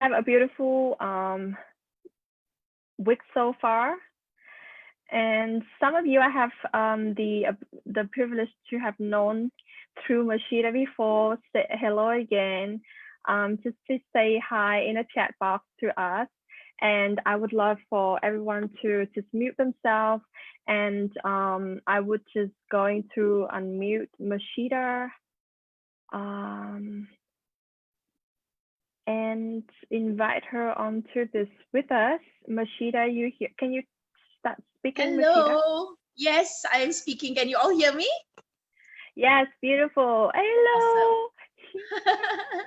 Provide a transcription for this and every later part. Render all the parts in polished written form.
have a beautiful week so far. And some of you I have the privilege to have known through Murshidah before. Say hello again. Just to say hi in a chat box to us. And I would love for everyone to just mute themselves. And I would just going to unmute Murshidah and invite her onto this with us. Murshidah, you here? Can you start speaking, Murshidah? Hello. Yes, I am speaking. Can you all hear me? Yes, beautiful. Hello.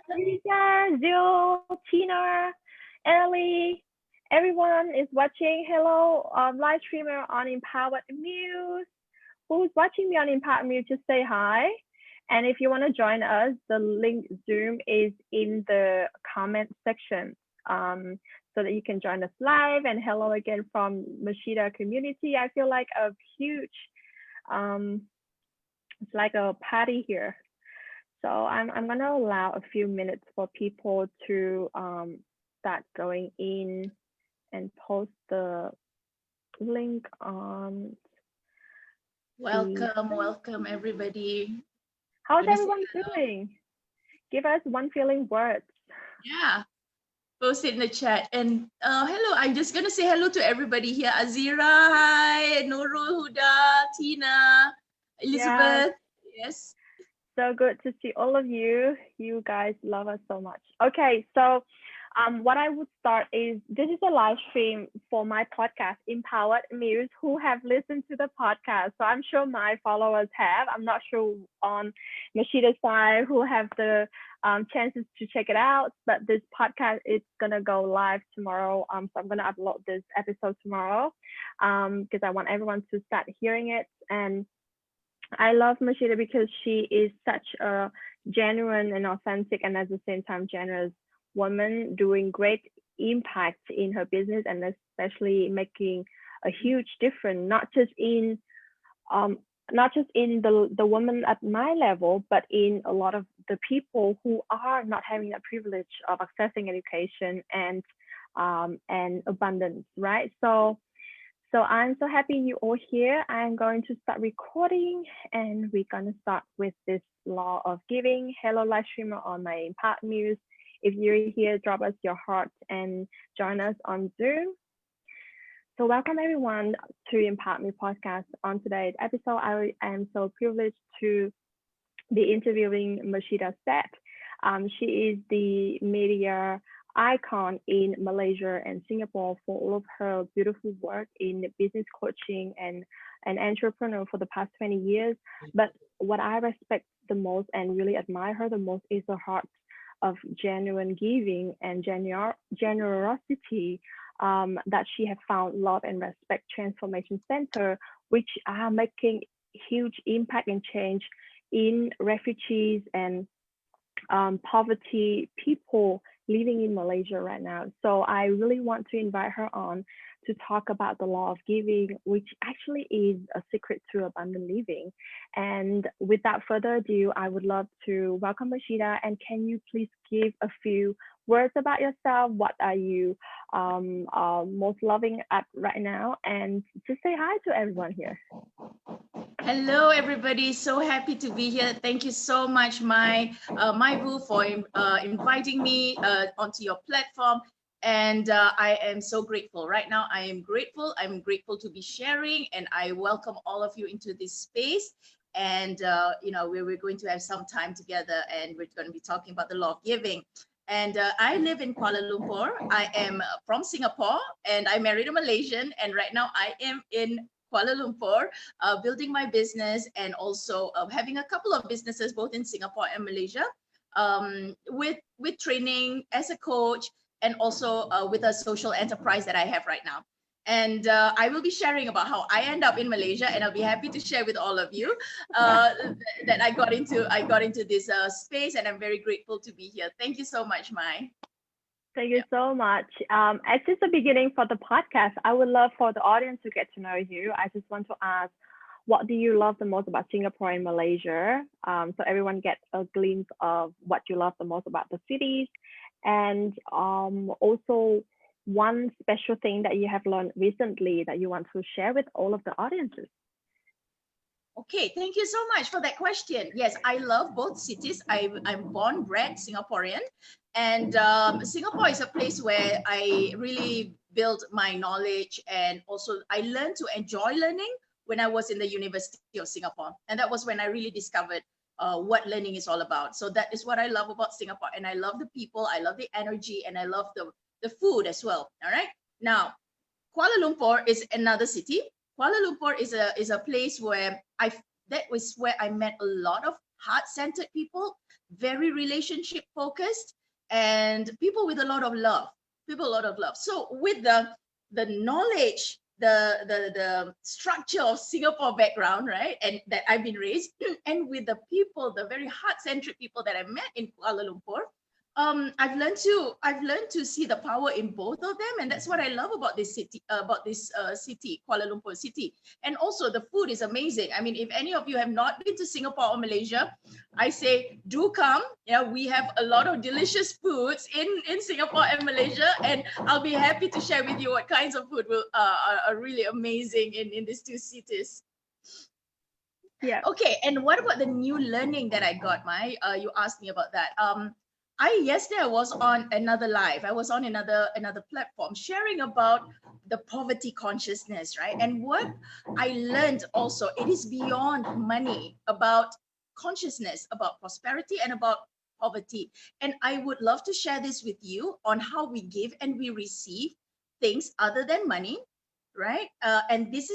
Rita, Jill, Tina, Ellie, everyone is watching. Hello, live streamer on Empowered Muse. Who's watching me on Empowered Muse? Just say hi. And if you want to join us, the link Zoom is in the comment section. So that you can join us live. And hello again from Murshidah community. I feel like a huge, it's like a party here. So I'm gonna allow a few minutes for people to start going in and post the link on. Welcome everybody. How's everyone doing? Give us one feeling words. Yeah, post it in the chat. And hello, I'm just gonna say hello to everybody here. Azira, hi, Nurul, Huda, Tina, Elizabeth. Yes. So good to see all of you. You guys love us so much. Okay, so what I would start is, this is a live stream for my podcast, Empowered Muse, who have listened to the podcast. So I'm sure my followers have. I'm not sure on Murshidah's side who have the chances to check it out, but this podcast is gonna go live tomorrow. So I'm gonna upload this episode tomorrow because I want everyone to start hearing it. And I love Murshidah because she is such a genuine and authentic and at the same time generous woman doing great impact in her business and especially making a huge difference, not just in the women at my level, but in a lot of the people who are not having that privilege of accessing education and abundance, right? So I'm so happy you all here. I'm going to start recording and we're going to start with this law of giving. Hello, live streamer on my Empowered Muse. If you're here, drop us your heart and join us on Zoom. So welcome everyone to Empowered Me podcast. On today's episode, I am so privileged to be interviewing Murshidah Seth. She is the media icon in Malaysia and Singapore for all of her beautiful work in business coaching and an entrepreneur for the past 20 years. But what I respect the most and really admire her the most is her heart of genuine giving and generosity that she has found Love and Respect Transformation Center, which are making huge impact and change in refugees and poverty people living in Malaysia right now. So I really want to invite her on to talk about the law of giving, which actually is a secret to abundant living. And without further ado, I would love to welcome Murshidah. And can you please give a few words about yourself? What are you most loving at right now? And just say hi to everyone here. Hello, everybody. So happy to be here. Thank you so much, Maii, for inviting me onto your platform. And I am so grateful. Right now, I am grateful. I'm grateful to be sharing, and I welcome all of you into this space. And we're going to have some time together, and we're going to be talking about the law of giving. And I live in Kuala Lumpur. I am from Singapore, and I married a Malaysian. And right now, I am in Kuala Lumpur, building my business and also having a couple of businesses both in Singapore and Malaysia, with training as a coach and also with a social enterprise that I have right now. And I will be sharing about how I end up in Malaysia, and I'll be happy to share with all of you that I got into this space, and I'm very grateful to be here. Thank you so much, Maii. Thank you so much. As just the beginning for the podcast, I would love for the audience to get to know you. I just want to ask, what do you love the most about Singapore and Malaysia? So everyone gets a glimpse of what you love the most about the cities, and also one special thing that you have learned recently that you want to share with all of the audiences. Okay, thank you so much for that question. Yes, I love both cities. I'm born, bred Singaporean, and Singapore is a place where I really built my knowledge, and also I learned to enjoy learning when I was in the University of Singapore, and that was when I really discovered what learning is all about. So that is what I love about Singapore, and I love the people, I love the energy, and I love the food as well. All right, now Kuala Lumpur is another city. Kuala Lumpur is a place where that was where I met a lot of heart-centered people, very relationship focused, and people with a lot of love. So with the knowledge, the structure of Singapore background, right, and that I've been raised, and with the people, the very heart-centered people that I met in Kuala Lumpur, I've learned to see the power in both of them, and that's what I love about this city, city, Kuala Lumpur city. And also the food is amazing. I mean, if any of you have not been to Singapore or Malaysia, I say do come. Yeah, we have a lot of delicious foods in Singapore and Malaysia, and I'll be happy to share with you what kinds of food are really amazing in these two cities. Yeah. Okay, and what about the new learning that I got, Mai? You asked me about that. Yesterday I was on another live. I was on another platform sharing about the poverty consciousness, right? And what I learned also, it is beyond money, about consciousness, about prosperity, and about poverty. And I would love to share this with you on how we give and we receive things other than money, right? And this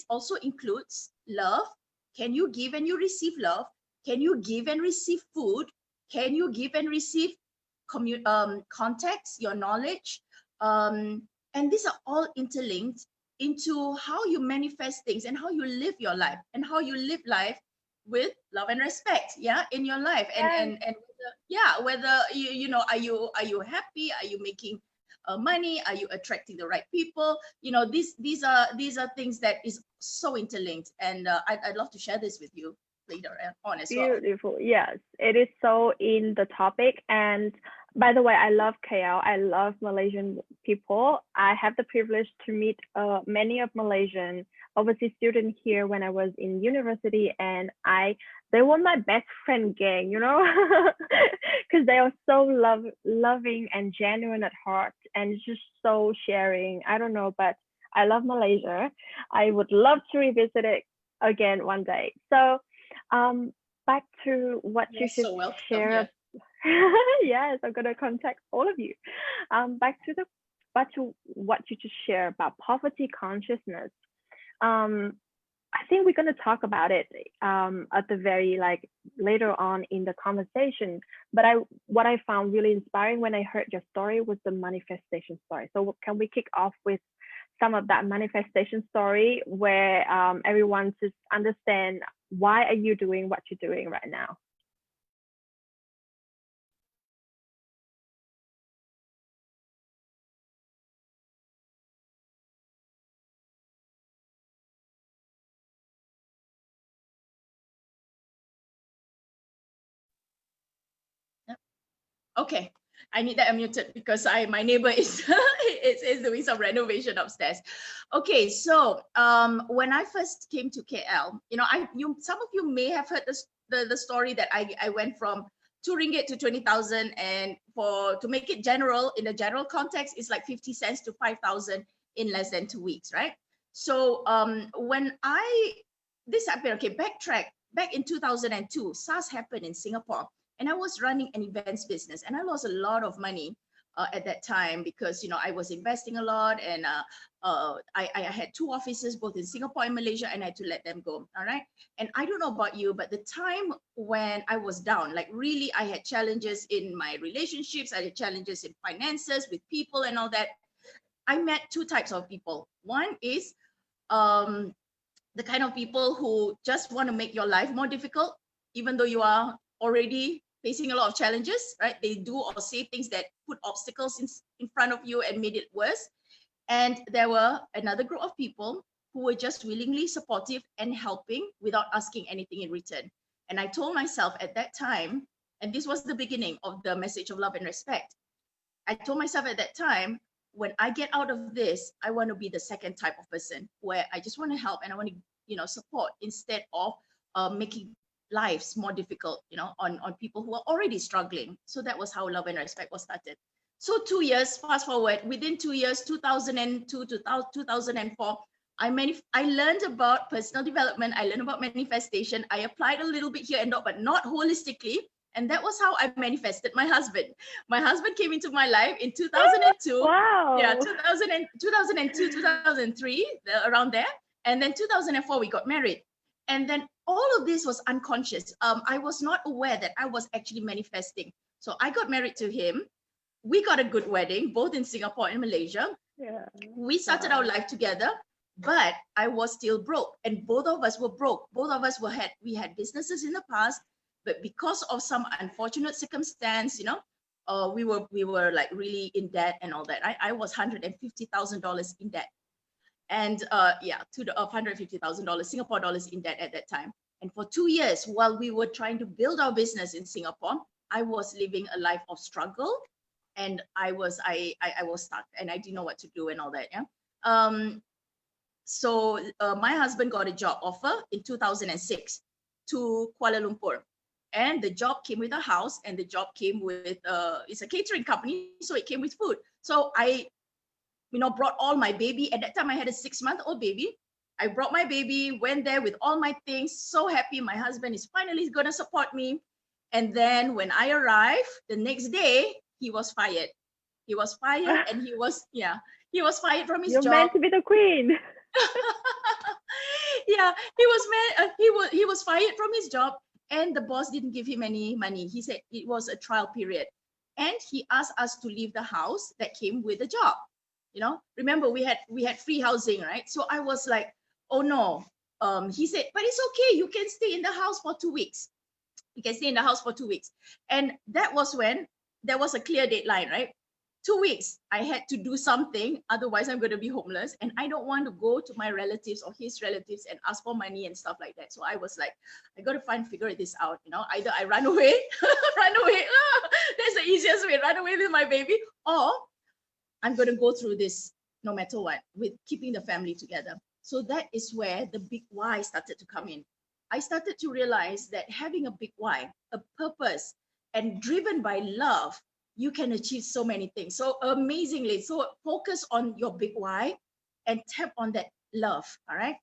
also includes love. Can you give and you receive love? Can you give and receive food? Can you give and receive context, your knowledge? And these are all interlinked into how you manifest things and how you live your life, and how you live life with love and respect, yeah, in your life. And whether you know, are you happy? Are you making money? Are you attracting the right people? You know, these are things that is so interlinked, and I'd love to share this with you later on as well. Beautiful. Yes, it is so in the topic. And by the way, I love KL. I love Malaysian people. I have the privilege to meet many of Malaysian overseas students here when I was in university, and they were my best friend gang, you know, because they are so loving and genuine at heart, and just so sharing. I don't know, but I love Malaysia. I would love to revisit it again one day. So back to what You're you should so welcome, share. yeah. Yes, I'm gonna contact all of you. Back to what you just share about poverty consciousness. I think we're gonna talk about it at the very later on in the conversation. But what I found really inspiring when I heard your story was the manifestation story. So can we kick off with some of that manifestation story where everyone just understand why are you doing what you're doing right now? Okay, I need that unmuted because my neighbor is is doing some renovation upstairs. Okay, so when I first came to KL, you know, some of you may have heard the story that I went from 2 ringgit to 20,000, and to make it general, in the general context, it's like 50 cents to 5,000 in less than 2 weeks, right? So when this happened, okay, backtrack, back in 2002, SARS happened in Singapore. And I was running an events business, and I lost a lot of money at that time because, you know, I was investing a lot, and I had 2 offices both in Singapore and Malaysia, and I had to let them go. All right. And I don't know about you, but the time when I was down, like really, I had challenges in my relationships, I had challenges in finances with people and all that. I met 2 types of people. One is the kind of people who just want to make your life more difficult, even though you are already facing a lot of challenges, right? They do or say things that put obstacles in front of you and made it worse. And there were another group of people who were just willingly supportive and helping without asking anything in return. And I told myself at that time, and this was the beginning of the message of love and respect. I told myself at that time, when I get out of this, I want to be the second type of person where I just want to help and I want to, support instead of making lives more difficult, on people who are already struggling. So that was how love and respect was started. So 2 years, fast forward, within 2 years, 2002 to 2004, I learned about personal development. I learned about manifestation. I applied a little bit here and there, but not holistically. And that was how I manifested my husband. My husband came into my life in 2002. Wow. Yeah, 2002, 2003, around there. And then 2004, we got married. And then all of this was unconscious. I was not aware that I was actually manifesting. So I got married to him. We got a good wedding, both in Singapore and Malaysia. Yeah. We started our life together, but I was still broke. And both of us were broke. Both of us we had businesses in the past, but because of some unfortunate circumstance, we were like really in debt and all that. I was $150,000 in debt. And to the $150,000 Singapore dollars in debt at that time. And for 2 years, while we were trying to build our business in Singapore, I was living a life of struggle, and I was stuck, and I didn't know what to do and all that. Yeah. So my husband got a job offer in 2006 to Kuala Lumpur, and the job came with a house, and the job came with it's a catering company, so it came with food. So I brought all my baby. At that time, I had a 6-month-old baby. I brought my baby, went there with all my things, so happy. My husband is finally going to support me. And then when I arrived, the next day, he was fired. He was fired, and he was fired from his job. You're meant to be the queen. Yeah, he was fired from his job, and the boss didn't give him any money. He said it was a trial period, and he asked us to leave the house that came with the job. Remember we had free housing, right? So I was like, oh no. He said, but it's okay, you can stay in the house for 2 weeks. You can stay in the house for 2 weeks. And that was when there was a clear deadline, right? 2 weeks, I had to do something, otherwise I'm going to be homeless. And I don't want to go to my relatives or his relatives and ask for money and stuff like that. So I was like, I got to figure this out. Either I run away, that's the easiest way, run away with my baby, or I'm going to go through this no matter what, with keeping the family together. So that is where the big why started to come in. I started to realize that having a big why, a purpose, and driven by love, you can achieve so many things. So amazingly, so focus on your big why and tap on that love, all right?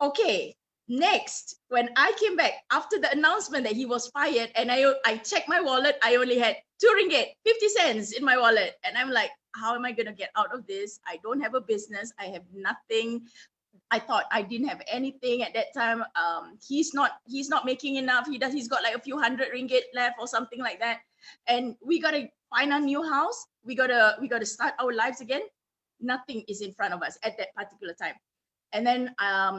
Okay, next, when I came back after the announcement that he was fired, and I checked my wallet, I only had 2 ringgit, 50 cents in my wallet. And I'm like, how am I going to get out of this? I don't have a business. I have nothing. I thought I didn't have anything at that time. He's not making enough. He's got like a few hundred ringgit left or something like that. And we got to find a new house. We got to start our lives again. Nothing is in front of us at that particular time. And then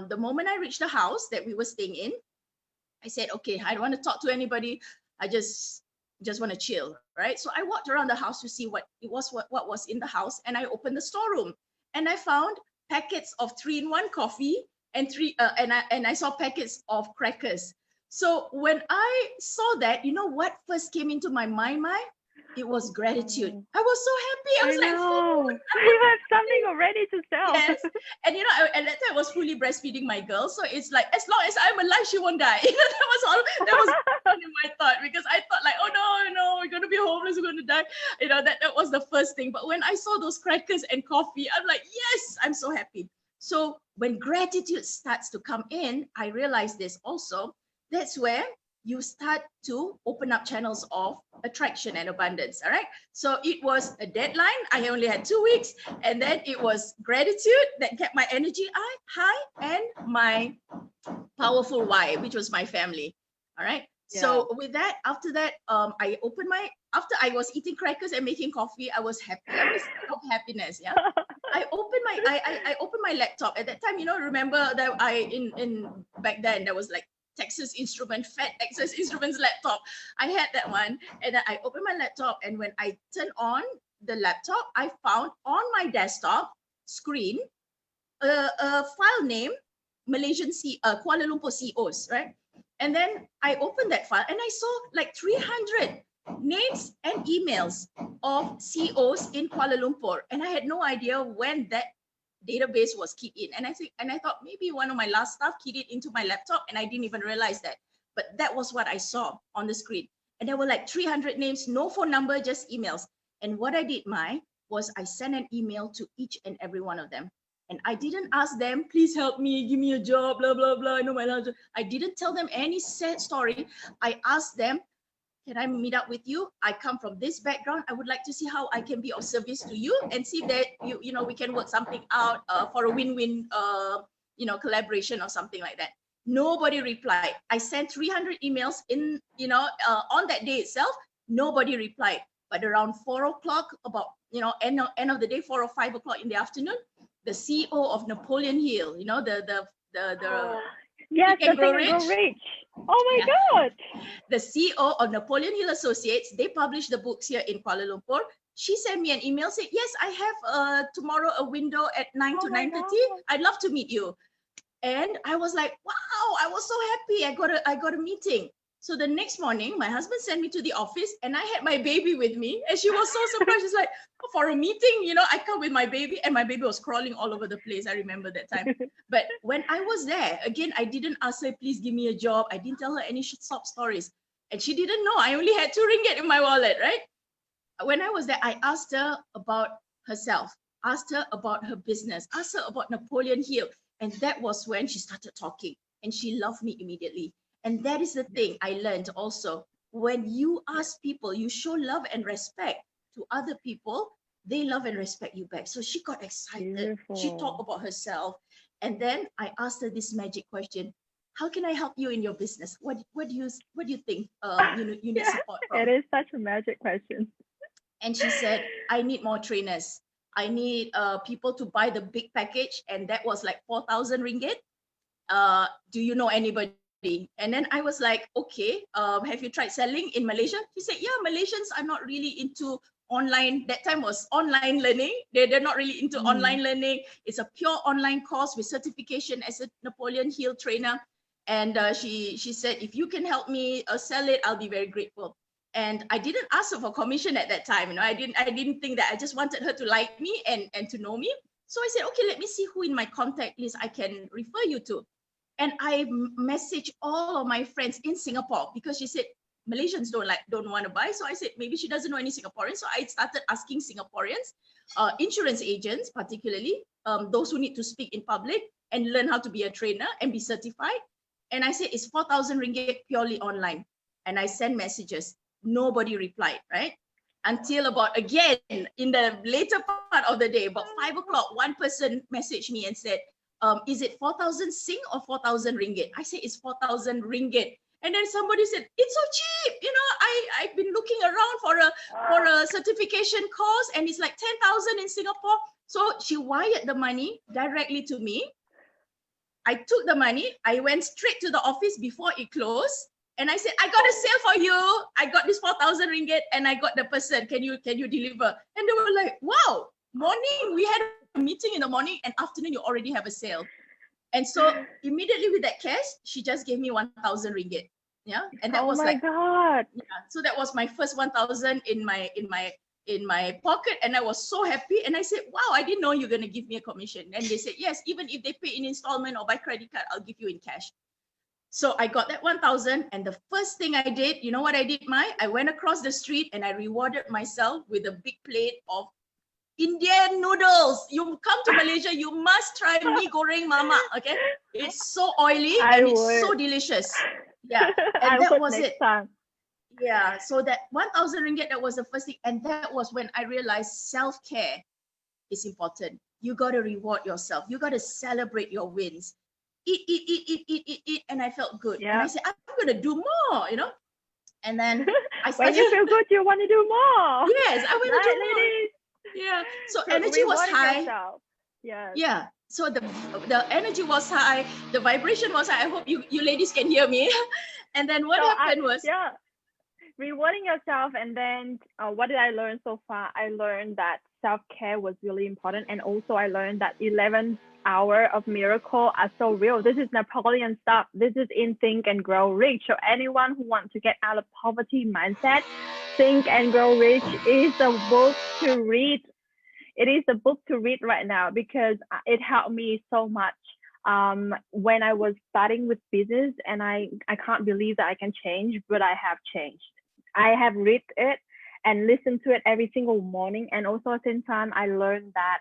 the moment I reached the house that we were staying in, I said, okay, I don't want to talk to anybody. I just want to chill, right? So I walked around the house to see what was in the house, and I opened the storeroom, and I found packets of 3-in-1 coffee and I saw packets of crackers. So when I saw that, you know what first came into my mind, Maii? It was gratitude. I was so happy. I was like, you have something already to sell. Yes. And at that time I was fully breastfeeding my girl. So it's like, as long as I'm alive, she won't die. That was in my thought, because I thought like, oh no, we're gonna be homeless, we're gonna die. That was the first thing. But when I saw those crackers and coffee, I'm like, yes, I'm so happy. So when gratitude starts to come in, I realized this also. That's where you start to open up channels of attraction and abundance. All right. So it was a deadline. I only had 2 weeks. And then it was gratitude that kept my energy high, and my powerful why, which was my family. All right. Yeah. So with that, after that, after I was eating crackers and making coffee, I was happy. I was full of happiness. Yeah. I opened my laptop. At that time, remember that back then there was like Texas Instruments laptop. I had that one, and then I opened my laptop, and when I turned on the laptop, I found on my desktop screen a file name, Kuala Lumpur CEOs, right? And then I opened that file and I saw like 300 names and emails of CEOs in Kuala Lumpur. And I had no idea when that database was keyed in. And I thought maybe one of my last staff keyed it into my laptop and I didn't even realize that. But that was what I saw on the screen. And there were like 300 names, no phone number, just emails. And what I did, Maii, was I sent an email to each and every one of them. And I didn't ask them, please help me, give me a job, blah, blah, blah. I know my life. I didn't tell them any sad story. I asked them, can I meet up with you? I come from this background. I would like to see how I can be of service to you and see that we can work something out for a win-win collaboration or something like that. Nobody replied. I sent 300 emails in on that day itself. Nobody replied. But around 4 o'clock, about end of the day, 4 or 5 o'clock in the afternoon, the CEO of Napoleon Hill, yes, the Think and Grow Rich. Oh my God. The CEO of Napoleon Hill Associates, they publish the books here in Kuala Lumpur. She sent me an email saying, yes, I have tomorrow a window at 9 to 9:30. I'd love to meet you. And I was like, wow, I was so happy. I got a meeting. So the next morning, my husband sent me to the office and I had my baby with me. And she was so surprised. She's like, oh, for a meeting, I come with my baby. And my baby was crawling all over the place. I remember that time. But when I was there, again, I didn't ask her, please give me a job. I didn't tell her any sob stories. And she didn't know. I only had 2 ringgit in my wallet, right? When I was there, I asked her about herself, asked her about her business, asked her about Napoleon Hill. And that was when she started talking and she loved me immediately. And that is the thing I learned also. When you ask people, you show love and respect to other people, they love and respect you back. So she got excited. Beautiful. She talked about herself. And then I asked her this magic question. How can I help you in your business? What do you think you need support from? It is such a magic question. And she said, I need more trainers. I need people to buy the big package. And that was like 4,000 ringgit. Do you know anybody? And then I was like, okay, have you tried selling in Malaysia? She said, yeah, Malaysians are not really into online. That time was online learning. They're not really into online learning. It's a pure online course with certification as a Napoleon Hill trainer. And she said, if you can help me sell it, I'll be very grateful. And I didn't ask her for commission at that time. I didn't think that. I just wanted her to like me and to know me. So I said, okay, let me see who in my contact list I can refer you to. And I messaged all of my friends in Singapore because she said Malaysians don't want to buy. So I said maybe she doesn't know any Singaporeans. So I started asking Singaporeans, insurance agents particularly, those who need to speak in public and learn how to be a trainer and be certified. And I said it's 4,000 ringgit purely online. And I sent messages. Nobody replied, right? Until about, again, in the later part of the day, about 5 o'clock, one person messaged me and said, is it 4,000 Sing or 4,000 ringgit? I said, it's 4,000 ringgit. And then somebody said, it's so cheap. I've been looking around for a certification course and it's like 10,000 in Singapore. So she wired the money directly to me. I took the money. I went straight to the office before it closed. And I said, I got a sale for you. I got this 4,000 ringgit and I got the person. Can you deliver? And they were like, wow, morning. We had a meeting in the morning and afternoon, you already have a sale. And so immediately with that cash, she just gave me 1,000 ringgit. Yeah. And that was like, God. Yeah. So that was my first 1,000 in my pocket. And I was so happy. And I said, wow, I didn't know you're going to give me a commission. And they said, yes, even if they pay in installment or by credit card, I'll give you in cash. So I got that 1,000. And the first thing I did, you know what I did, Maii? I went across the street and I rewarded myself with a big plate of Indian noodles. You come to Malaysia, you must try mee goreng mama. Okay, it's so oily and it's so delicious. Yeah, and that was it. Time. Yeah, so that 1,000 ringgit, that was the first thing, and that was when I realized self-care is important. You got to reward yourself. You got to celebrate your wins. Eat, and I felt good. Yeah. And I said, I'm gonna do more. And then I started. When you feel good, you want to do more. Yes, I want to do more. Yeah, so energy was high. Yeah, so the energy was high, the vibration was high. I hope you ladies can hear me. And then what happened was rewarding yourself. And then what did I learn so far? I learned that self-care was really important, and also I learned that 11 hour of miracle are so real. This is Napoleon stuff. This is in Think and Grow Rich. So anyone who wants to get out of poverty mindset, Think and Grow Rich is the book to read. It is the book to read right now because it helped me so much when I was starting with business, and I can't believe that I can change, but I have changed. I have read it and listened to it every single morning, and also at the same time I learned that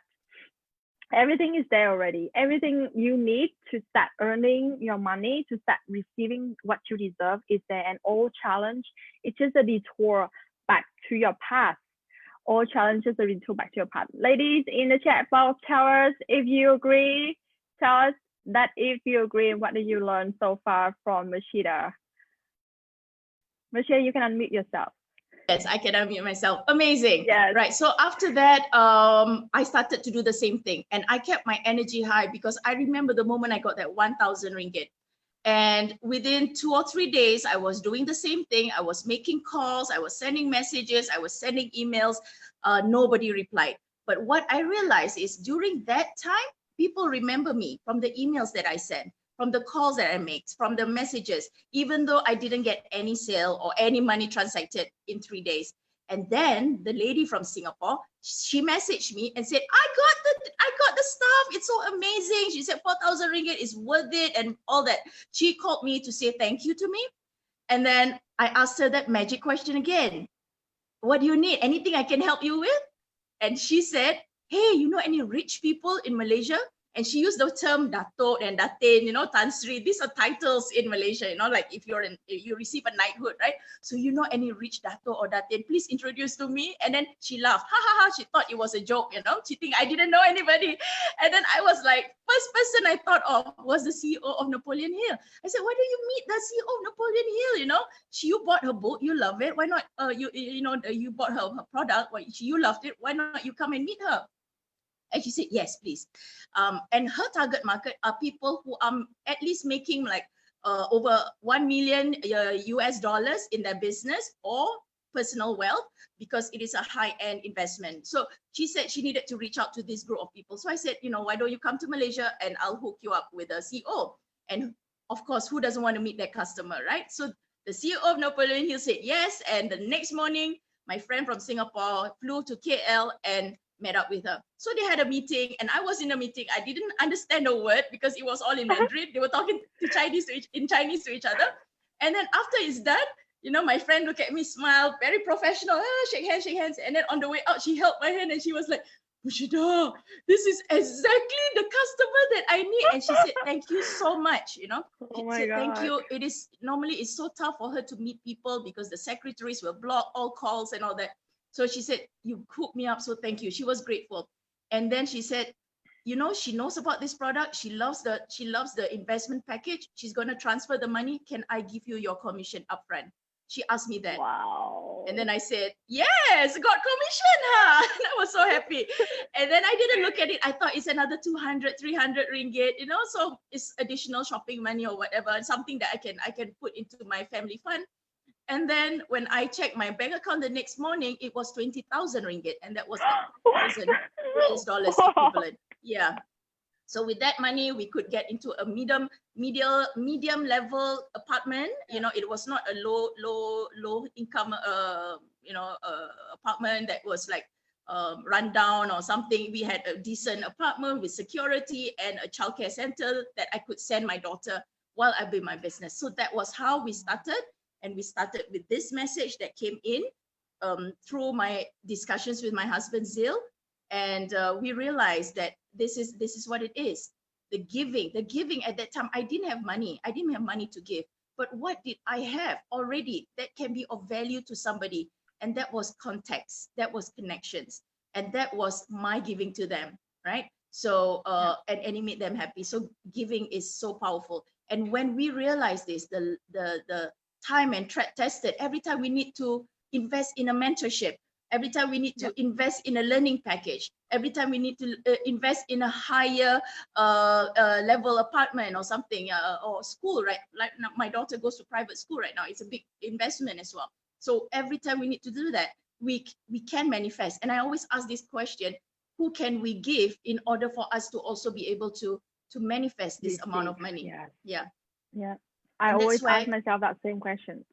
everything is there already. Everything you need to start earning your money, to start receiving what you deserve is there. And all challenge, it's just a detour back to your past. All challenges are a detour back to your past. Ladies in the chat box, tell us if you agree. Tell us that if you agree, what did you learn so far from Murshidah? Murshidah, you can unmute yourself. Yes, I can unmute myself. Amazing. Yes. Right. So after that, I started to do the same thing, and I kept my energy high because I remember the moment I got that 1,000 ringgit. And within 2 or 3 days, I was doing the same thing. I was making calls, I was sending messages, I was sending emails. Nobody replied. But what I realized is during that time, people remember me from the emails that I sent, from the calls that I make, from the messages, even though I didn't get any sale or any money transacted in 3 days. And then the lady from Singapore, she messaged me and said, I got the stuff. It's so amazing. She said 4,000 ringgit is worth it and all that. She called me to say thank you to me. And then I asked her that magic question again. What do you need? Anything I can help you with? And she said, hey, you know any rich people in Malaysia? And she used the term Dato' and Datin, you know, Tan Sri. These are titles in Malaysia, you know, like if you receive a knighthood, right? So you know any rich Dato' or Datin, please introduce to me. And then she laughed, ha ha ha. She thought it was a joke, you know. She think I didn't know anybody. And then I was like, first person I thought of was the CEO of Napoleon Hill. I said, why don't you meet the CEO of Napoleon Hill? You know, you bought her book, you love it. Why not? You bought her product. You loved it. Why not you come and meet her? And she said, yes, please. And her target market are people who are at least making like over 1 million US dollars in their business or personal wealth, because it is a high-end investment. So she said she needed to reach out to this group of people. So I said, you know, why don't you come to Malaysia and I'll hook you up with a CEO? And of course, who doesn't want to meet that customer, right? So the CEO of Napoleon Hill said yes. And the next morning, my friend from Singapore flew to KL and met up with her. So they had a meeting and I was in a meeting. I didn't understand a word because it was all in Mandarin. They were talking to Chinese to each other. And then after it's done, you know, my friend looked at me, smiled, very professional, shake hands. And then on the way out, she held my hand and she was like, Murshidah, this is exactly the customer that I need. And she said, thank you so much. You know, she said, thank you. It is normally it's so tough for her to meet people because the secretaries will block all calls and all that. So she said, you hooked me up, so thank you. She was grateful. And then she said, you know, she knows about this product. She loves the investment package. She's going to transfer the money. Can I give you your commission upfront? She asked me that. Wow. And then I said, yes, got commission, huh? And I was so happy. And then I didn't look at it. I thought it's another 200, 300 ringgit, you know, so it's additional shopping money or whatever, something that I can put into my family fund. And then when I checked my bank account the next morning, it was 20,000 ringgit. And that was like 1,000 US dollars equivalent. Yeah. So with that money, we could get into a medium level apartment. You know, it was not a low income, apartment that was like run down or something. We had a decent apartment with security and a childcare center that I could send my daughter while I build my business. So that was how we started. And we started with this message that came in through my discussions with my husband, Zil. And we realized that this is what it is. The giving at that time, I didn't have money. I didn't have money to give. But what did I have already that can be of value to somebody? And that was context, that was connections. And that was my giving to them, right? So, and it made them happy. So giving is so powerful. And when we realize this, the time and tested, every time we need to invest in a mentorship, every time we need to invest in a learning package, every time we need to invest in a higher level apartment or something, or school, right? Like my daughter goes to private school right now. It's a big investment as well. So every time we need to do that, we can manifest. And I always ask this question, who can we give in order for us to also be able to manifest this amount of money. Yeah. I And always that's why, ask myself that same question.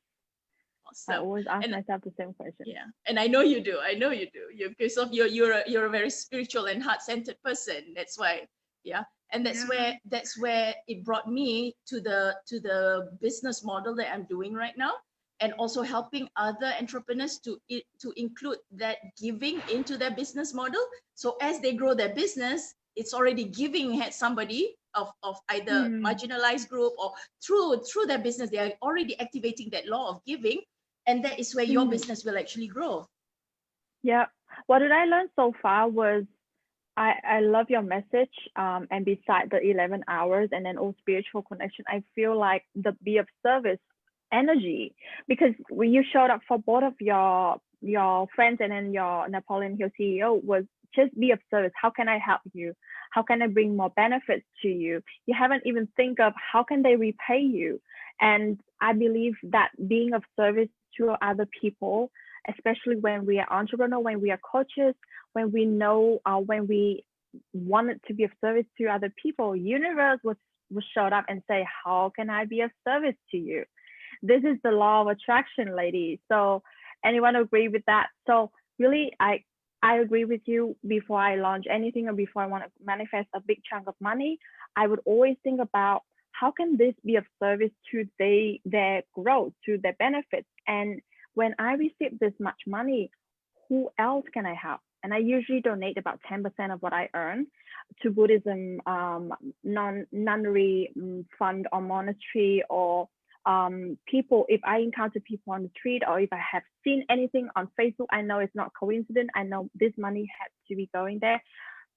I awesome. always ask And myself the same question. yeah, and I know you do. I know you do. Because of you're a very spiritual and heart-centered person. That's why, yeah. And that's where it brought me to the business model that I'm doing right now, and also helping other entrepreneurs to include that giving into their business model. So as they grow their business, it's already giving at somebody of either marginalized group, or through their business, they are already activating that law of giving. And that is where your business will actually grow. Yeah. What did I learn so far was I love your message. And beside the 11 hours and then all spiritual connection, I feel like the be of service energy, because when you showed up for both of your friends and then your Napoleon Hill CEO was just be of service. How can I help you? How can I bring more benefits to you? You haven't even think of how can they repay you. And I believe that being of service to other people, especially when we are entrepreneur, when we are coaches, when we know, when we wanted to be of service to other people, universe will show up and say, how can I be of service to you? This is the law of attraction, ladies. So anyone agree with that? So really, I agree with you. Before I launch anything or before I want to manifest a big chunk of money, I would always think about how can this be of service to their growth, to their benefits. And when I receive this much money, who else can I help? And I usually donate about 10% of what I earn to Buddhism, nunnery fund or monastery, or people. If I encounter people on the street, or if I have seen anything on Facebook, I know it's not coincidence. I know this money has to be going there.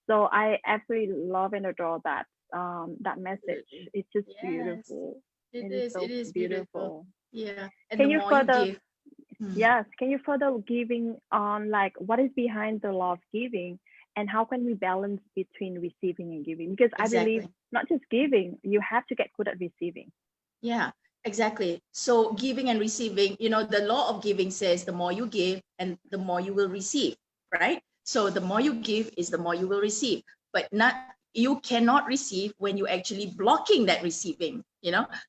So I absolutely love and adore that message. It's just beautiful. It is. So it is beautiful. Yeah. And can the you more further you give. Yes, can you further giving on like what is behind the law of giving, and how can we balance between receiving and giving? Because I believe not just giving, you have to get good at receiving. Yeah, exactly. So giving and receiving, the law of giving says the more you give and the more you will receive, right? So the more you give is the more you will receive, but you cannot receive when you're actually blocking that receiving,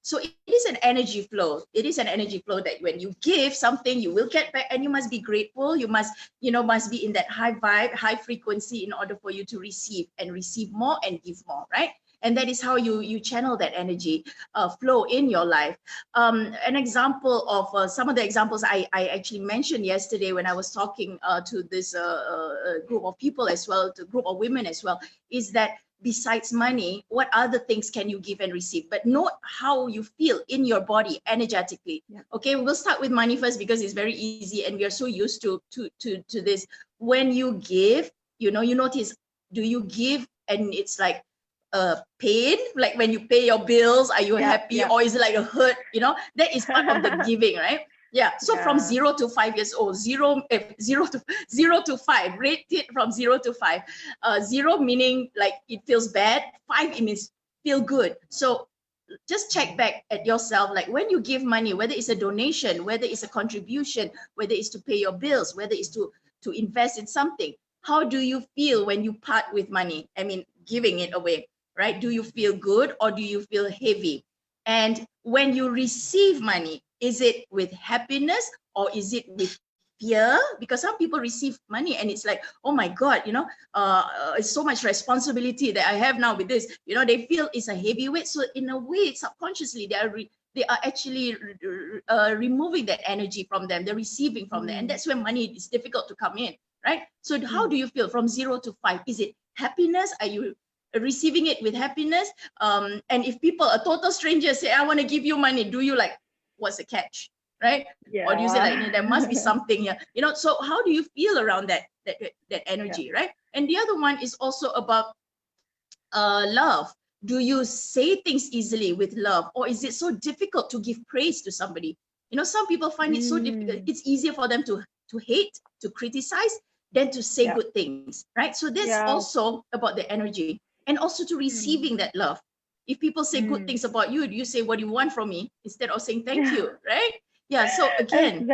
So it is an energy flow. It is an energy flow that when you give something, you will get back, and you must be grateful. You must be in that high vibe, high frequency in order for you to receive more and give more, right? And that is how you channel that energy flow in your life. An example of some of the examples I actually mentioned yesterday when I was talking to this group of people as well, to a group of women as well, is that besides money, what other things can you give and receive? But note how you feel in your body energetically. Yeah. Okay, we'll start with money first because it's very easy and we are so used to this. When you give, you notice, do you give and it's like pain, like when you pay your bills, are you happy, or is it like a hurt? That is part of the giving, right? Yeah. So from 0 to 5 years old, zero to 5, rate it from 0 to 5. 0 meaning like it feels bad, 5 it means feel good. So just check back at yourself, like when you give money, whether it's a donation, whether it's a contribution, whether it's to pay your bills, whether it's to invest in something, how do you feel when you part with money? I mean, giving it away, right? Do you feel good or do you feel heavy? And when you receive money, is it with happiness or is it with fear? Because some people receive money and it's like, oh my God, it's so much responsibility that I have now with this. They feel it's a heavy weight. So in a way, subconsciously, they are actually removing that energy from them. They're receiving from them. And that's when money is difficult to come in, right? So how do you feel from 0 to 5? Is it happiness? Are you receiving it with happiness? And if people, a total stranger, say, I want to give you money, do you like, what's the catch, right? Yeah. Or do you say like, there must be something here, so how do you feel around that energy, right? And the other one is also about love. Do you say things easily with love, or is it so difficult to give praise to somebody? Some people find it so difficult. It's easier for them to hate, to criticize, than to say good things, right? So that's also about the energy, and also to receiving that love. If people say good things about you, do you say, what do you want from me, instead of saying thank you, right? Yeah. So again,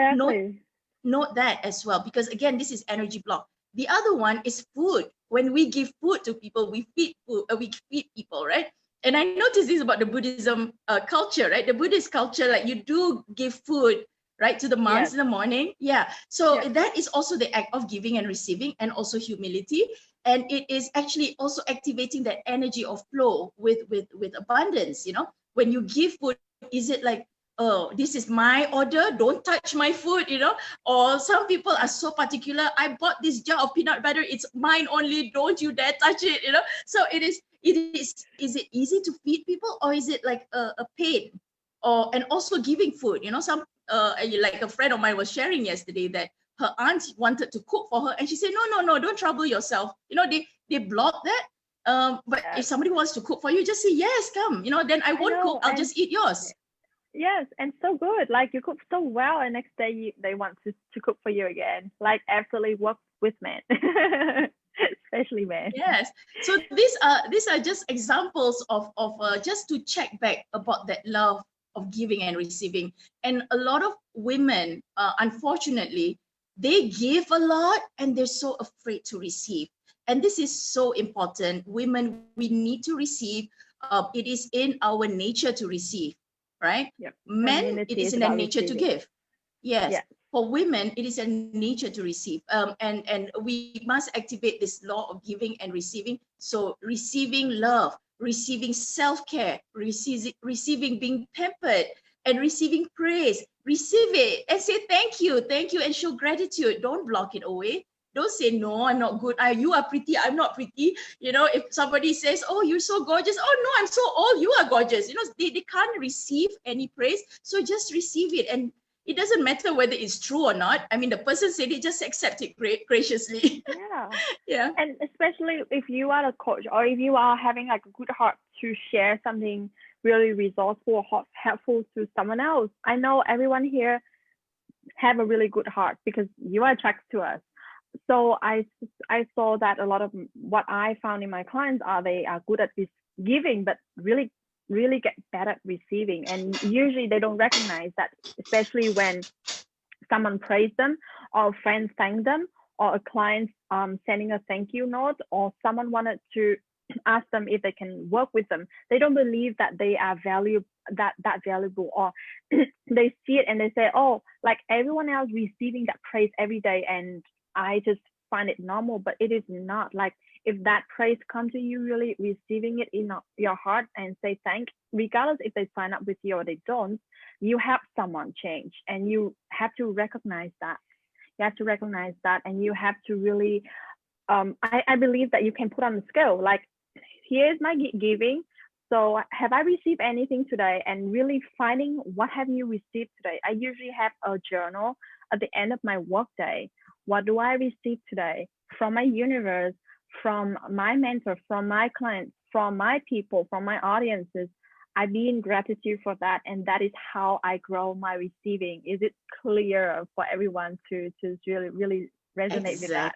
note that as well, because again, this is energy block. The other one is food. When we give food to people, we feed food, we feed people, right? And I noticed this about the Buddhism culture, right? The Buddhist culture, like you do give food, right, to the monks Yes. in the morning. Yeah. So Yeah. that is also the act of giving and receiving, and also humility. And it is actually also activating that energy of flow with abundance. When you give food, is it like, oh, this is my order, don't touch my food, or some people are so particular, I bought this jar of peanut butter, it's mine only, don't you dare touch it. So is it easy to feed people, or is it like a pain? And also giving food, some like a friend of mine was sharing yesterday that her aunt wanted to cook for her, and she said, no, don't trouble yourself. They block that. But if Yes. somebody wants to cook for you, just say yes, come. Then I I won't cook, know. I'll And just eat yours. yes, and so good. Like you cook so well, and next day they want to cook for you again. Like absolutely work with men, especially men. Yes. So these are just examples of just to check back about that love of giving and receiving. And a lot of women, unfortunately, they give a lot and they're so afraid to receive. And this is so important. Women, we need to receive. It is in our nature to receive, right? Yep. Men, it Femininity is is in their about nature to receiving. give. Yes. Yeah. For women, it is a nature to receive. And we must activate this law of giving and receiving. So receiving love, receiving self-care, receiving being pampered, and receiving praise. Receive it and say thank you, and show gratitude. Don't block it away. Don't say, no, I'm not good. You are pretty, I'm not pretty. If somebody says, oh, you're so gorgeous. Oh, no, I'm so old. You are gorgeous. They can't receive any praise. So just receive it. And it doesn't matter whether it's true or not. I mean, the person said it, just accept it graciously. Yeah. Yeah. And especially if you are a coach, or if you are having like a good heart to share something really resourceful or helpful to someone else. I know everyone here have a really good heart because you are attracted to us. So I saw that a lot of what I found in my clients are they are good at giving, but really get bad at receiving. And usually they don't recognize that, especially when someone praised them, or friends thank them, or a client sending a thank you note, or someone wanted to ask them if they can work with them. They don't believe that they are that valuable, or they see it and they say, oh, like everyone else receiving that praise every day, and I just find it normal. But it is not. Like if that praise comes to you, really receiving it in your heart and say thank, regardless if they sign up with you or they don't, you help someone change, and you have to recognize that. You have to recognize that, and you have to really I believe that you can put on the scale, like here's my giving, so have I received anything today, and really finding what have you received today. I usually have a journal at the end of my workday. What do I receive today from my universe, from my mentor, from my clients, from my people, from my audiences? I be in gratitude for that, and that is how I grow my receiving. Is it clear for everyone to really resonate with that?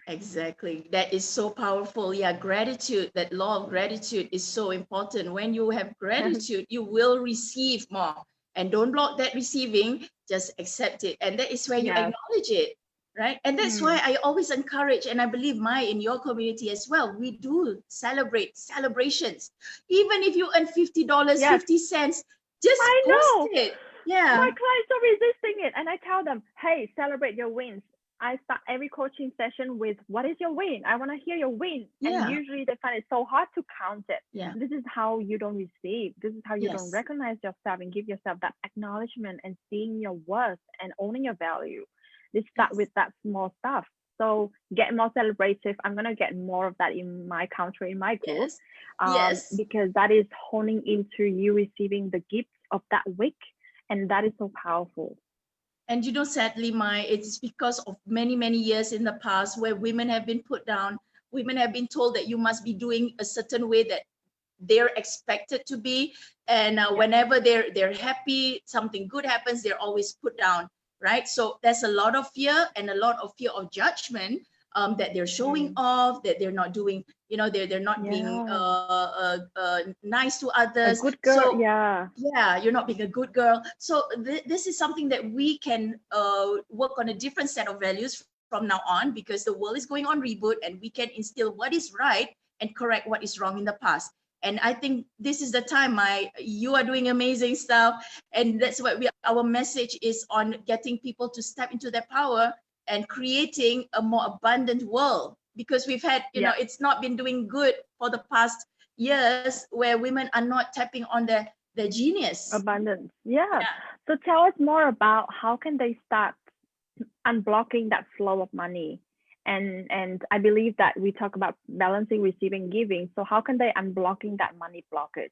Exactly. That is so powerful. Yeah, gratitude, that law of gratitude is so important. When you have gratitude, you will receive more. And don't block that receiving, just accept it. And that is where you Yes. acknowledge it, right? And that's why I always encourage, and I believe Maii, in your community as well, we do celebrate celebrations. Even if you earn $50, Yes, 50 cents, just I post know. it. My Yeah. clients are resisting it, and I tell them, hey, celebrate your wins. I start every coaching session with, what is your win? I want to hear your win. And Yeah. usually they find it so hard to count it. Yeah. This is how you don't receive. This is how you don't Yes. recognize yourself and give yourself that acknowledgement and seeing your worth and owning your value. They start Yes. with that small stuff. So get more celebrative. I'm going to get more of that in my country, in my group, Yes. Yes. because that is honing into you receiving the gift of that week. And that is so powerful. And sadly, it's because of many, many years in the past where women have been put down. Women have been told that you must be doing a certain way that they're expected to be. And whenever they're happy, something good happens, they're always put down, right? So there's a lot of fear, and a lot of fear of judgment, that they're showing off, that they're not doing, they're not being nice to A others. good girl, So yeah. yeah, you're not being a good girl. So this is something that we can work on, a different set of values from now on, because the world is going on reboot, and we can instill what is right and correct what is wrong in the past. And I think this is the time, you are doing amazing stuff, and that's what our message is on getting people to step into their power and creating a more abundant world, because we've had, you know, it's not been doing good for the past years, where women are not tapping on their genius. Abundance. Yeah. So tell us more about how can they start unblocking that flow of money. And I believe that we talk about balancing receiving, giving. So how can they unblocking that money blockage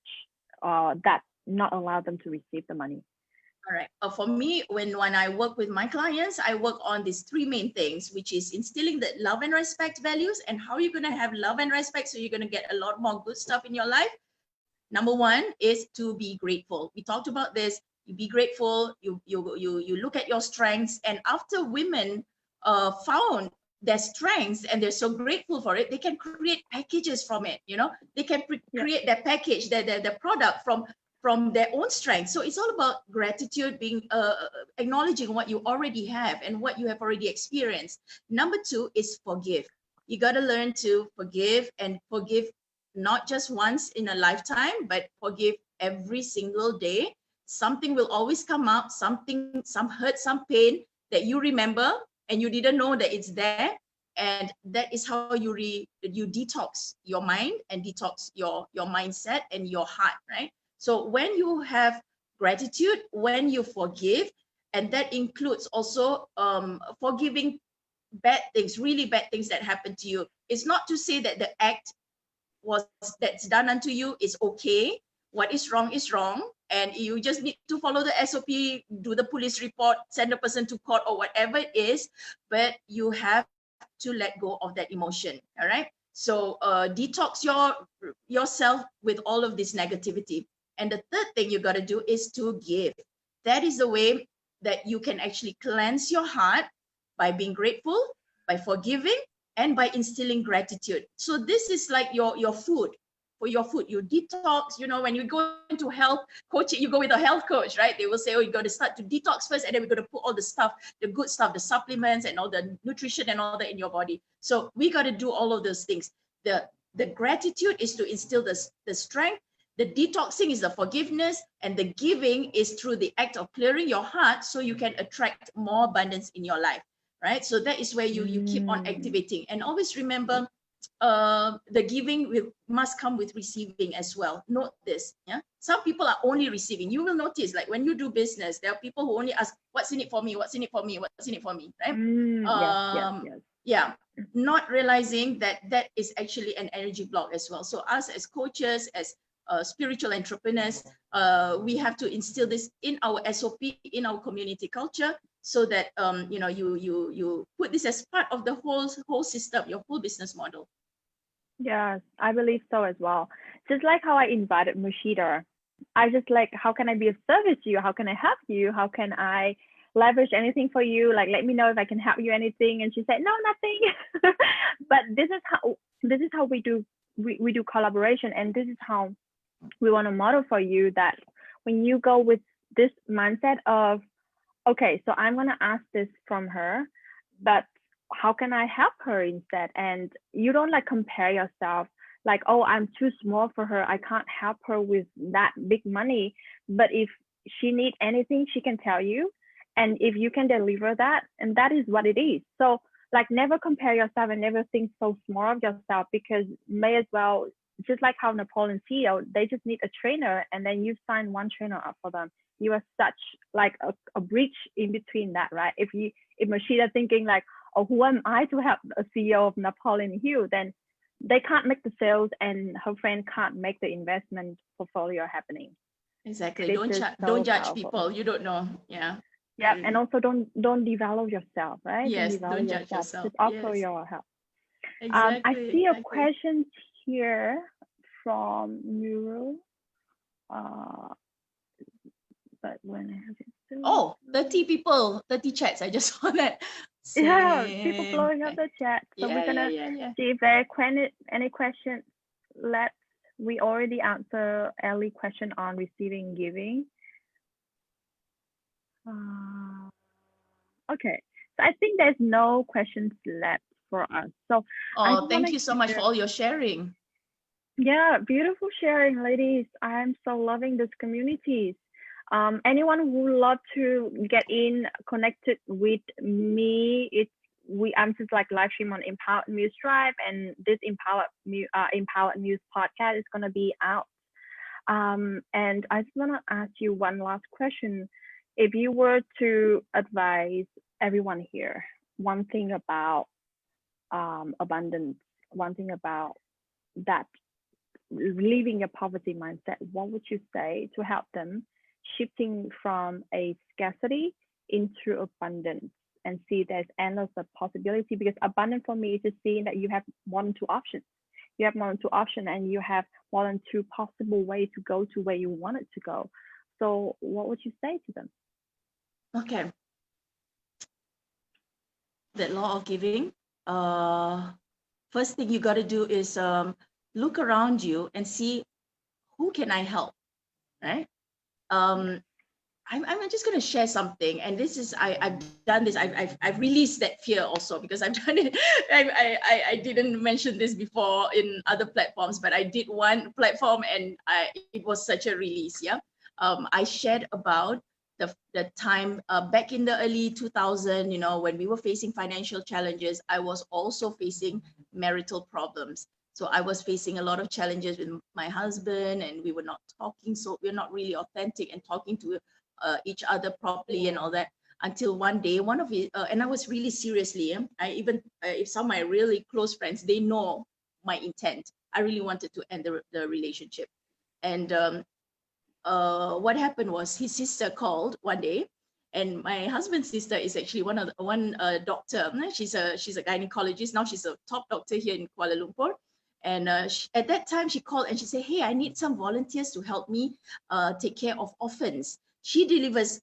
that not allow them to receive the money? All right. For me, when I work with my clients, I work on these three main things, which is instilling the love and respect values, and how you're going to have love and respect so you're going to get a lot more good stuff in your life. Number one is to be grateful. We talked about this. You be grateful. You look at your strengths, and after women found their strengths and they're so grateful for it, they can create packages from it. You know, they can create their package, their product from their own strength. So it's all about gratitude, being acknowledging what you already have and what you have already experienced. Number two is forgive. You got to learn to forgive, and forgive not just once in a lifetime, but forgive every single day. Something will always come up, some hurt, some pain that you remember and you didn't know that it's there. And that is how you detox your mind and detox your mindset and your heart, right? So when you have gratitude, when you forgive, and that includes also forgiving bad things, really bad things that happen to you. It's not to say that the act that's done unto you is okay. What is wrong, and you just need to follow the SOP, do the police report, send the person to court or whatever it is, but you have to let go of that emotion. All right. So detox yourself with all of this negativity. And the third thing you got to do is to give. That is the way that you can actually cleanse your heart, by being grateful, by forgiving, and by instilling gratitude. So this is like your food. For your food, you detox. You know, when you go into health coaching, you go with a health coach, right? They will say, oh, you got to start to detox first, and then we're going to put all the stuff, the good stuff, the supplements and all the nutrition and all that in your body. So we got to do all of those things. The gratitude is to instill the strength. The detoxing is the forgiveness, and the giving is through the act of clearing your heart so you can attract more abundance in your life, right? So that is where you keep on activating. And always remember, the giving must come with receiving as well. Note this, yeah. Some people are only receiving. You will notice, like when you do business, there are people who only ask, "What's in it for me? What's in it for me? What's in it for me?" Right? Yes. Yeah, not realizing that is actually an energy block as well. So us as coaches, as spiritual entrepreneurs, we have to instill this in our SOP, in our community culture, so that you know, you put this as part of the whole system, your whole business model. Yes, I believe so as well. Just like how I invited Murshidah, I just like, how can I be of service to you? How can I help you? How can I leverage anything for you? Like, let me know if I can help you anything. And she said, no, nothing. But this is how we do collaboration, and this is how we want to model for you, that when you go with this mindset of, okay, so I'm going to ask this from her, but how can I help her instead? And you don't like compare yourself like, oh, I'm too small for her, I can't help her with that big money. But if she needs anything, she can tell you. And if you can deliver that, and that is what it is. So like, never compare yourself and never think so small of yourself, because may as well, just like how Napoleon CEO, they just need a trainer, and then you sign one trainer up for them. You are such like a bridge in between that, right? If Murshidah thinking like, oh, who am I to help a CEO of Napoleon Hill, then they can't make the sales, and her friend can't make the investment portfolio happening. Exactly. Don't judge people. You don't know. Yeah. Yeah. And also don't devalue yourself, right? Yes. Don't judge yourself. Just offer your help. Exactly. I see a question here from Nuro. But when I have it still... Oh, 30 people, 30 chats. I just saw that. Same. Yeah, people blowing up the chat. So we're gonna see if there are any questions. We already answer Ellie question on receiving and giving. Okay, So I think there's no questions left for us. So I Oh, just want thank to you so much for hear, all your sharing. yeah, beautiful sharing, ladies. I'm so loving this communities. Anyone who would love to get in connected with me, I'm just like live stream on Empowered News Tribe, and this Empowered News podcast is gonna be out. And I just wanna ask you one last question. If you were to advise everyone here one thing about abundance, one thing about that leaving a poverty mindset, what would you say to help them shifting from a scarcity into abundance and see there's endless of possibility? Because abundance for me is just seeing that you have more than two options. You have more than two options and you have more than two possible ways to go to where you want it to go. So what would you say to them? Okay. That law of giving. First thing you got to do is look around you and see who can I help, right? I'm just going to share something, and this is I've done this. I've released that fear also because I've done it. I didn't mention this before in other platforms, but I did one platform, and it was such a release. Yeah, I shared about the time back in the early 2000. You know, when we were facing financial challenges, I was also facing marital problems. So I was facing a lot of challenges with my husband, and we were not talking. So we're not really authentic and talking to each other properly and all that, until one day one of it and I was really seriously, I even if some of my really close friends, they know my intent. I really wanted to end the relationship. And what happened was his sister called one day, and my husband's sister is actually one doctor. She's a gynecologist now. She's a top doctor here in Kuala Lumpur. And at that time she called and she said, hey, I need some volunteers to help me take care of orphans. She delivers,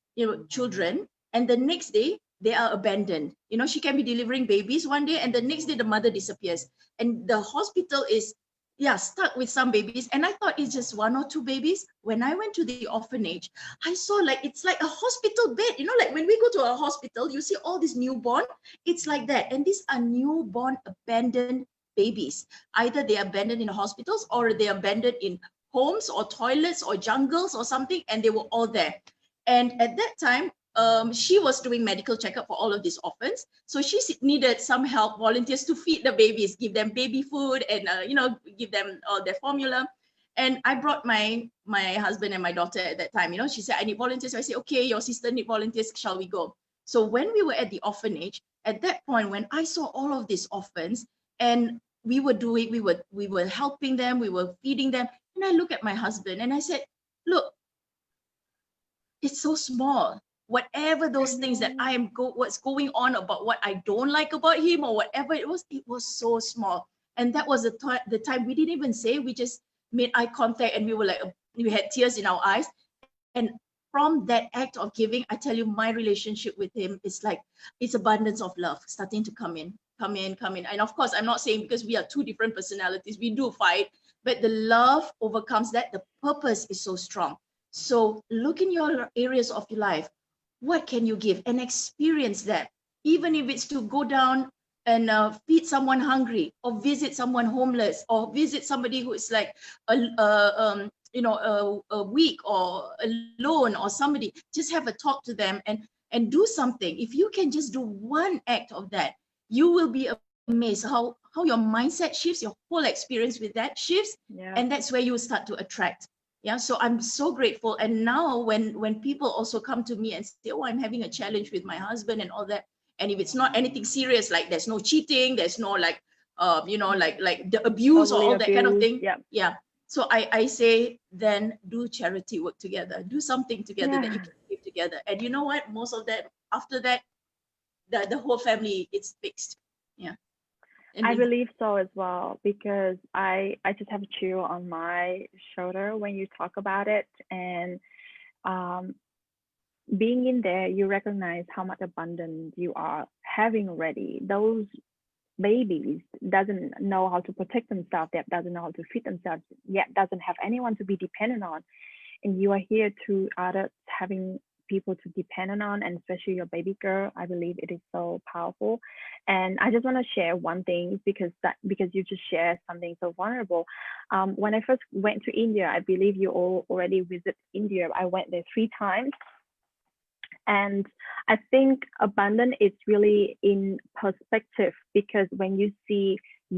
children, and the next day they are abandoned. She can be delivering babies one day, and the next day the mother disappears, and the hospital is, yeah, stuck with some babies. And I thought it's just one or two babies. When I went to the orphanage, I saw like it's like a hospital bed. Like when we go to a hospital, you see all these newborn. It's like that. And these are newborn abandoned babies. Either they are abandoned in hospitals or they are abandoned in homes or toilets or jungles or something, and they were all there. And at that time, she was doing medical checkup for all of these orphans. So she needed some help, volunteers to feed the babies, give them baby food, and give them all their formula. And I brought my husband and my daughter at that time. She said, I need volunteers. So I said, okay, your sister need volunteers. Shall we go? So when we were at the orphanage, at that point, when I saw all of these orphans, and we were helping them, we were feeding them, and I look at my husband and I said, look, it's so small. Whatever those things that what's going on about what I don't like about him or whatever it was so small. And that was the time we didn't even say, we just made eye contact, and we were like, we had tears in our eyes. And from that act of giving, I tell you, my relationship with him is like, it's abundance of love starting to come in. And of course, I'm not saying because we are two different personalities, we do fight, but the love overcomes that. The purpose is so strong. So look in your areas of your life. What can you give and experience that? Even if it's to go down and feed someone hungry, or visit someone homeless, or visit somebody who is like a weak or alone, or somebody, just have a talk to them and do something. If you can just do one act of that, you will be amazed how your mindset shifts, your whole experience with that shifts. Yeah. And that's where you start to attract. Yeah, so I'm so grateful. And now when people also come to me and say, oh, I'm having a challenge with my husband and all that, and if it's not anything serious, like there's no cheating, there's no like like the abuse or Totally all that kind of abused. thing. Yeah. Yeah, so I say, then do charity work together, do something together that you Yeah. can live together. And you know what, most of that, after that, the whole family, it's fixed. Yeah. And I believe so as well, because I just have a chill on my shoulder when you talk about it. And um being in there, you recognize how much abundance you are having already. Those babies doesn't know how to protect themselves, that doesn't know how to feed themselves, yet doesn't have anyone to be dependent on. And you are here to others having people to depend on, and especially your baby girl. I believe it is so powerful. And I just want to share one thing, because you just shared something so vulnerable. When I first went to India, I believe you all already visit India. I went there 3 times, and I think abundance is really in perspective, because when you see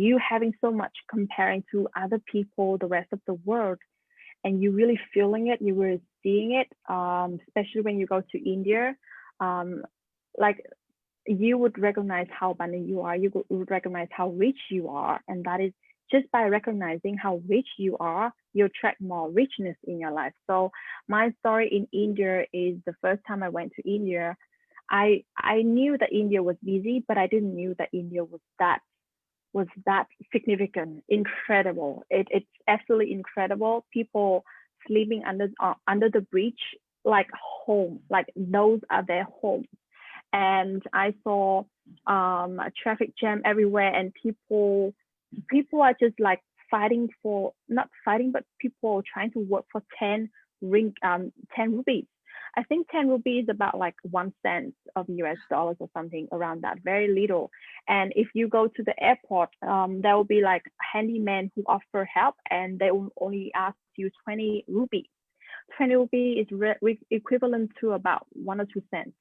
you having so much comparing to other people, the rest of the world, and you really feeling it, you were seeing it, especially when you go to India, um, like you would recognize how abundant you are, you would recognize how rich you are, and that is just by recognizing how rich you are, you attract more richness in your life. So my story in India is the first time I went to India. I knew that India was busy, but I didn't knew that India was that significant, incredible. It's absolutely incredible. People sleeping under the bridge like home, like those are their homes. And I saw a traffic jam everywhere, and people are just like fighting for, not fighting, but people trying to work for 10 rupees. I think 10 rupees is about like 1 cent of US dollars or something around that, very little. And if you go to the airport, there will be like handymen who offer help, and they will only ask you 20 rupees. 20 rupees is equivalent to about 1 or 2 cents.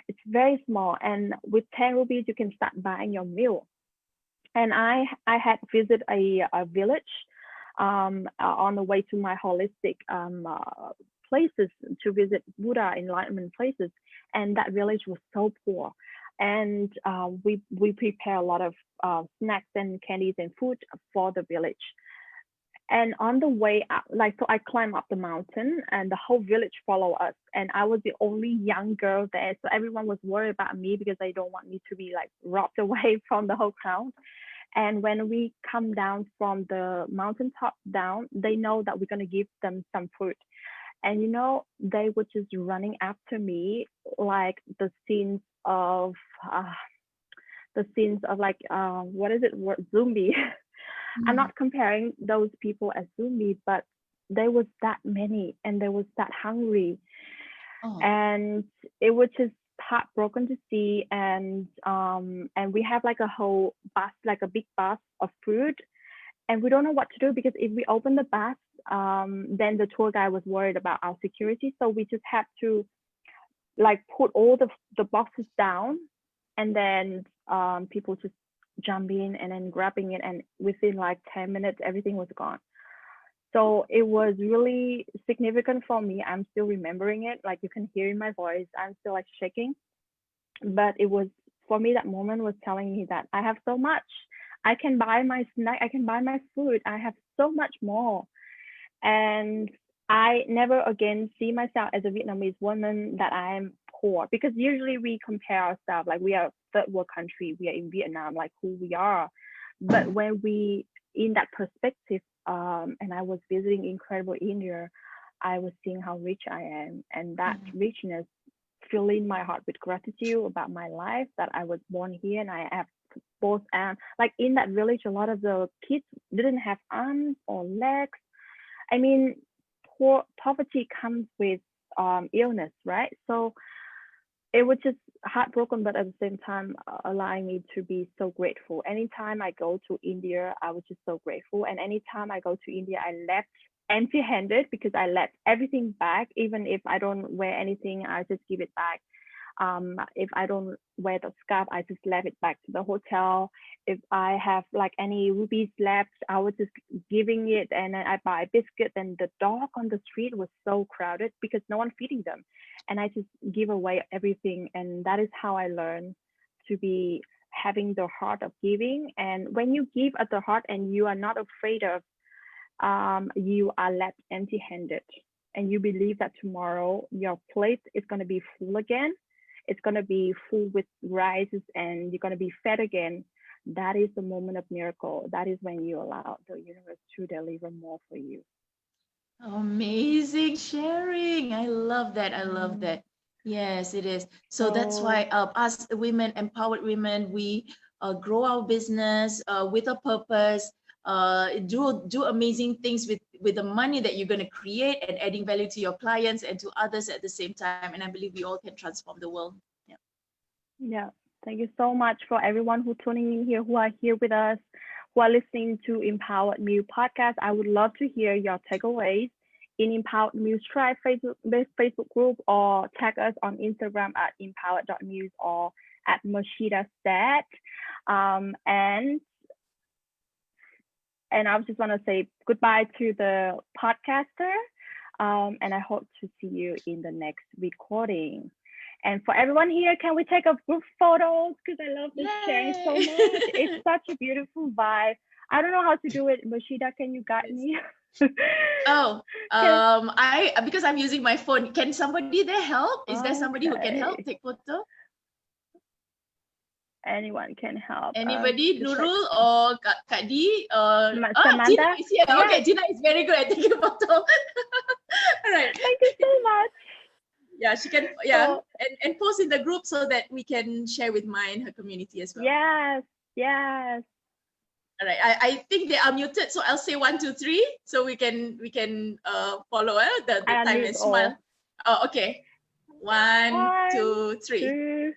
It's very small, and with 10 rupees, you can start buying your meal. And I had visited a village on the way to my holistic places, to visit Buddha enlightenment places, and that village was so poor. And we prepare a lot of snacks and candies and food for the village. And on the way up, like, so I climb up the mountain, and the whole village follow us. And I was the only young girl there. So everyone was worried about me, because they don't want me to be like robbed away from the whole crowd. And when we come down from the mountaintop down, they know that we're going to give them some food. And they were just running after me, like uh, the scenes of like, what is it, what, zombie. I'm Mm. not comparing those people as zombies, but there was that many, and there was that hungry, Oh. and it was just heartbroken to see. And we have like a whole bus, like a big bus of food, and we don't know what to do, because if we open the bus, then the tour guide was worried about our security, so we just had to like put all the boxes down, and then people just jump in and then grabbing it, and within like 10 minutes everything was gone. So it was really significant for me. I'm still remembering it, like you can hear in my voice, I'm still like shaking. But it was, for me, that moment was telling me that I have so much. I can buy my snack, I can buy my food, I have so much more. And I never again see myself as a Vietnamese woman that I'm poor, because usually we compare ourselves like we are a third world country, we are in Vietnam, like who we are. But when we in that perspective, and I was visiting incredible India, I was seeing how rich I am, and that Mm. richness filling my heart with gratitude about my life, that I was born here and I have both arms. Like in that village, a lot of the kids didn't have arms or legs. I mean, poverty comes with illness, right? So it was just heartbroken, but at the same time, allowing me to be so grateful. Anytime I go to India, I was just so grateful. And anytime I go to India, I left empty-handed, because I left everything back. Even if I don't wear anything, I just give it back. If I don't wear the scarf, I just left it back to the hotel. If I have like any rupees left, I was just giving it, and then I buy biscuits. And the dog on the street was so crowded because no one feeding them, and I just give away everything. And that is how I learned to be having the heart of giving. And when you give at the heart and you are not afraid of, you are left empty-handed, and you believe that tomorrow your plate is going to be full again. It's going to be full with rices, and you're going to be fed again. That is the moment of miracle. That is when you allow the universe to deliver more for you. Amazing sharing. I love that. I love Mm. that. Yes, it is. So that's So why us women, empowered women, we grow our business with a purpose, do amazing things with the money that you're going to create and adding value to your clients and to others at the same time. And I believe we all can transform the world. Yeah. Yeah. Thank you so much for everyone who tuning in here, who are here with us, who are listening to Empowered Meal podcast. I would love to hear your takeaways in Empowered Meals Tribe Facebook group, or tag us on Instagram at empowered.meals or at Murshidah said. And I just want to say goodbye to the podcaster. And I hope to see you in the next recording. And for everyone here, can we take a group photos? Because I love this sharing so much. It's such a beautiful vibe. I don't know how to do it. Murshidah, can you guide me? Because I'm using my phone. Can somebody there help? Is there somebody who can help take photo? Anyone can help. Anybody? Nurul or Kak Di? Samantha? Gina is here. Yeah. Okay, Gina is very good at taking photo. All right. Thank you so much. Yeah, she can. Yeah, and post in the group so that we can share with Maii and her community as well. Yes. Yes. All right. I think they are muted, so I'll say 1, 2, 3, so we can follow the time and smile. Oh, okay. 1, 2, 3. 2.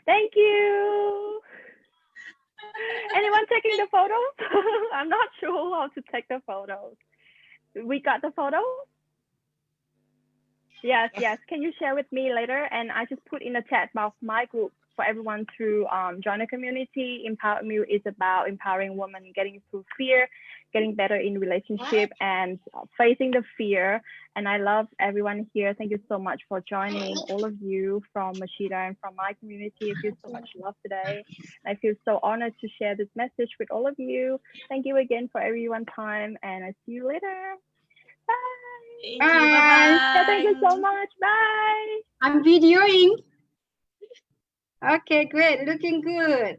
Thank you. Anyone taking the photos? I'm not sure how to take the photos. We got the photos? Yes, yes. Can you share with me later? And I just put in the chat box my group for everyone to join the community. Empower Me is about empowering women, getting through fear, getting better in relationship, and facing the fear. And I love everyone here. Thank you so much for joining, all of you from Murshidah and from my community. I feel so much love today. I feel so honored to share this message with all of you. Thank you again for everyone's time, and I see you later. Bye. Thank you. Bye-bye. Thank you so much. Bye. I'm videoing. Okay, great. Looking good.